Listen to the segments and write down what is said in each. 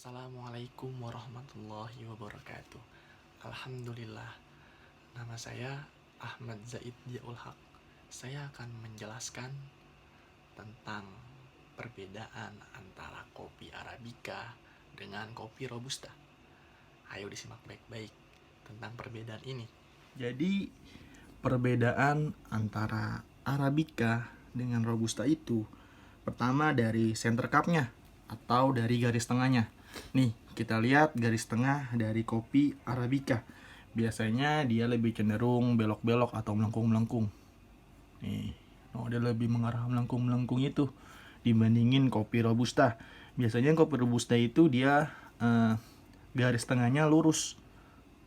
Assalamualaikum warahmatullahi wabarakatuh. Alhamdulillah. Nama saya Ahmad Zaid Diaul Haq. Saya akan menjelaskan tentang perbedaan antara kopi Arabica dengan kopi Robusta. Ayo disimak baik-baik tentang perbedaan ini. Jadi perbedaan antara Arabica dengan Robusta itu pertama dari center cup-nya atau dari garis tengahnya. Nih, kita lihat garis tengah dari kopi Arabica. Biasanya dia lebih cenderung belok-belok atau melengkung-melengkung. Nih, dia lebih mengarah melengkung-melengkung itu dibandingin kopi Robusta. Biasanya kopi Robusta itu dia garis tengahnya lurus.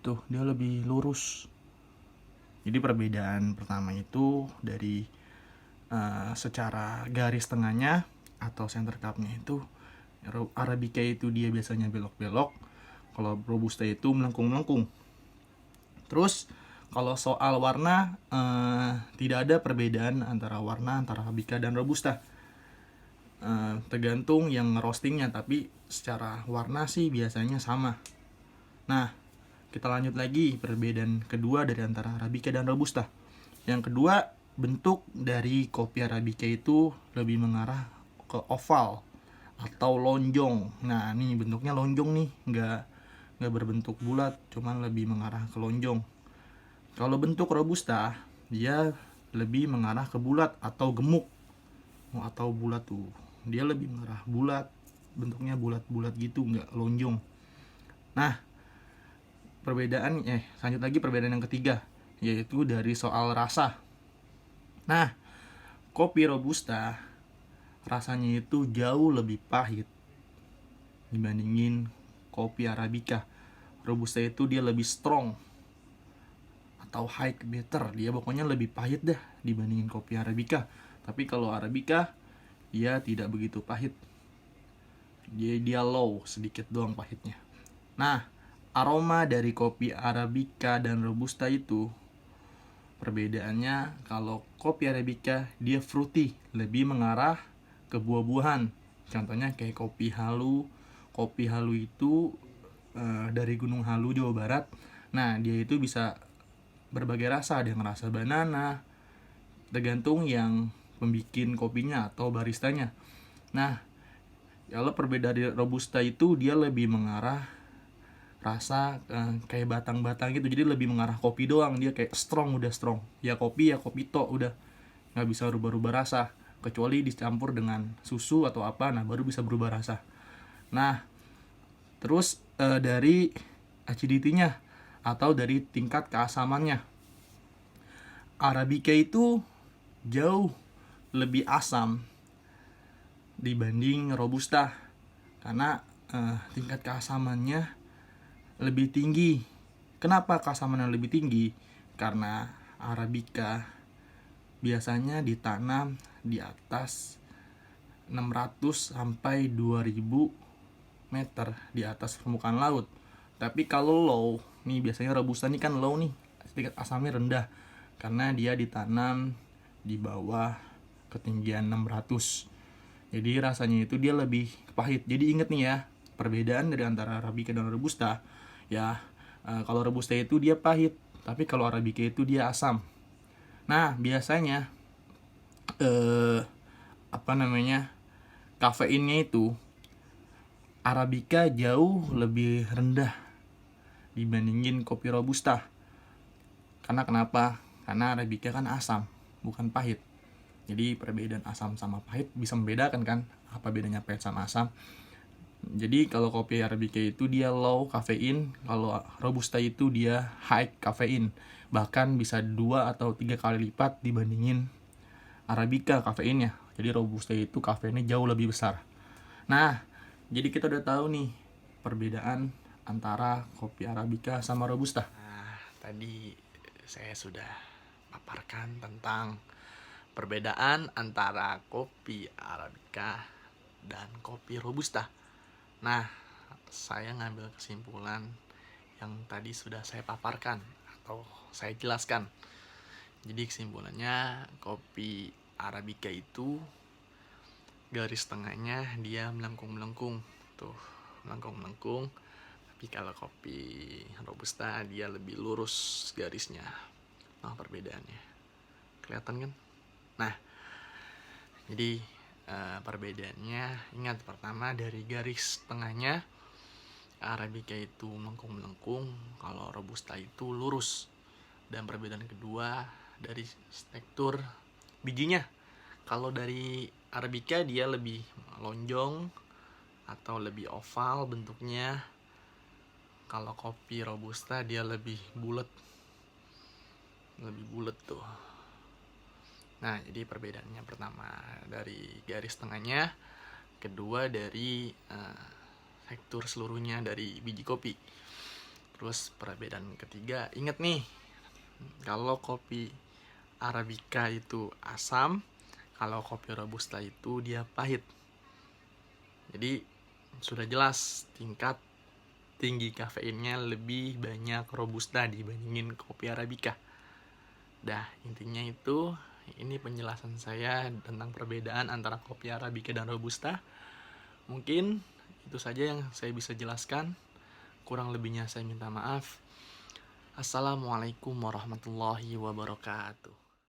Tuh, dia lebih lurus. Jadi perbedaan pertama itu dari secara garis tengahnya atau center cup-nya itu, Arabica itu dia biasanya belok-belok, kalau Robusta itu melengkung-melengkung. Terus kalau soal warna, tidak ada perbedaan antara warna antara Arabica dan Robusta. Tergantung yang roastingnya, tapi secara warna sih biasanya sama. Nah, kita lanjut lagi perbedaan kedua dari antara Arabica dan Robusta. Yang kedua, bentuk dari kopi Arabica itu lebih mengarah ke oval atau lonjong. Nah, ini bentuknya lonjong nih, nggak berbentuk bulat, cuman lebih mengarah ke lonjong. Kalau bentuk Robusta, dia lebih mengarah ke bulat atau gemuk. Atau bulat tuh, dia lebih mengarah bulat, bentuknya bulat-bulat gitu, nggak lonjong. Nah, lanjut lagi perbedaan yang ketiga, yaitu dari soal rasa. Nah, kopi Robusta rasanya itu jauh lebih pahit dibandingin kopi Arabica. Robusta itu dia lebih strong atau high bitter, dia pokoknya lebih pahit dah dibandingin kopi Arabica. Tapi kalau Arabica dia tidak begitu pahit, dia low sedikit doang pahitnya. Nah, aroma dari kopi Arabica dan Robusta itu perbedaannya, kalau kopi Arabica dia fruity, lebih mengarah ke buah-buahan. Contohnya kayak kopi halu. Kopi halu itu dari Gunung Halu, Jawa Barat. Nah, dia itu bisa berbagai rasa, ada yang rasa banana, tergantung yang pembikin kopinya atau baristanya. Nah, kalau perbedaan dari Robusta itu dia lebih mengarah rasa kayak batang-batang gitu, jadi lebih mengarah kopi doang, dia kayak strong, udah strong. Ya kopi to, udah nggak bisa rubah-rubah rasa, kecuali dicampur dengan susu atau apa, nah baru bisa berubah rasa. Nah, terus dari acidity-nya atau dari tingkat keasamannya, Arabica itu jauh lebih asam dibanding Robusta karena tingkat keasamannya lebih tinggi. Kenapa keasamannya lebih tinggi? Karena Arabica biasanya ditanam di atas 600 sampai 2000 meter di atas permukaan laut. Tapi kalau low, nih biasanya Robusta nih kan low nih, tingkat asamnya rendah karena dia ditanam di bawah ketinggian 600. Jadi rasanya itu dia lebih pahit. Jadi inget nih ya, perbedaan dari antara Arabica dan Robusta. Ya, kalau Robusta itu dia pahit, tapi kalau Arabica itu dia asam. Nah, biasanya kafeinnya itu Arabica jauh lebih rendah dibandingin kopi Robusta. Karena kenapa? Karena Arabica kan asam, bukan pahit. Jadi perbedaan asam sama pahit bisa membedakan kan? Apa bedanya pahit sama asam? Jadi kalau kopi Arabica itu dia low kafein, kalau Robusta itu dia high kafein. Bahkan bisa 2 atau 3 kali lipat dibandingin Arabica kafeinnya. Jadi Robusta itu kafeinnya jauh lebih besar. Nah, jadi kita udah tahu nih perbedaan antara kopi Arabica sama Robusta. Nah, tadi saya sudah paparkan tentang perbedaan antara kopi Arabica dan kopi Robusta. Nah, saya ngambil kesimpulan yang tadi sudah saya paparkan atau saya jelaskan. Jadi kesimpulannya, kopi Arabica itu garis tengahnya dia melengkung-melengkung tuh, melengkung-melengkung. Tapi kalau kopi Robusta dia lebih lurus garisnya. Nah, perbedaannya kelihatan kan? Nah, jadi perbedaannya, ingat, pertama dari garis tengahnya, Arabica itu melengkung-melengkung, kalau Robusta itu lurus. Dan perbedaan kedua dari tekstur bijinya, kalau dari Arabica dia lebih lonjong atau lebih oval bentuknya, kalau kopi Robusta dia lebih bulat tuh. Nah, jadi perbedaannya pertama dari garis tengahnya, kedua dari tekstur seluruhnya dari biji kopi. Terus perbedaan ketiga, ingat nih, kalau kopi Arabica itu asam, kalau kopi Robusta itu dia pahit. Jadi sudah jelas tingkat tinggi kafeinnya lebih banyak Robusta dibandingin kopi Arabica. Dah, intinya itu, ini penjelasan saya tentang perbedaan antara kopi Arabica dan Robusta. Mungkin itu saja yang saya bisa jelaskan. Kurang lebihnya saya minta maaf. Assalamualaikum warahmatullahi wabarakatuh.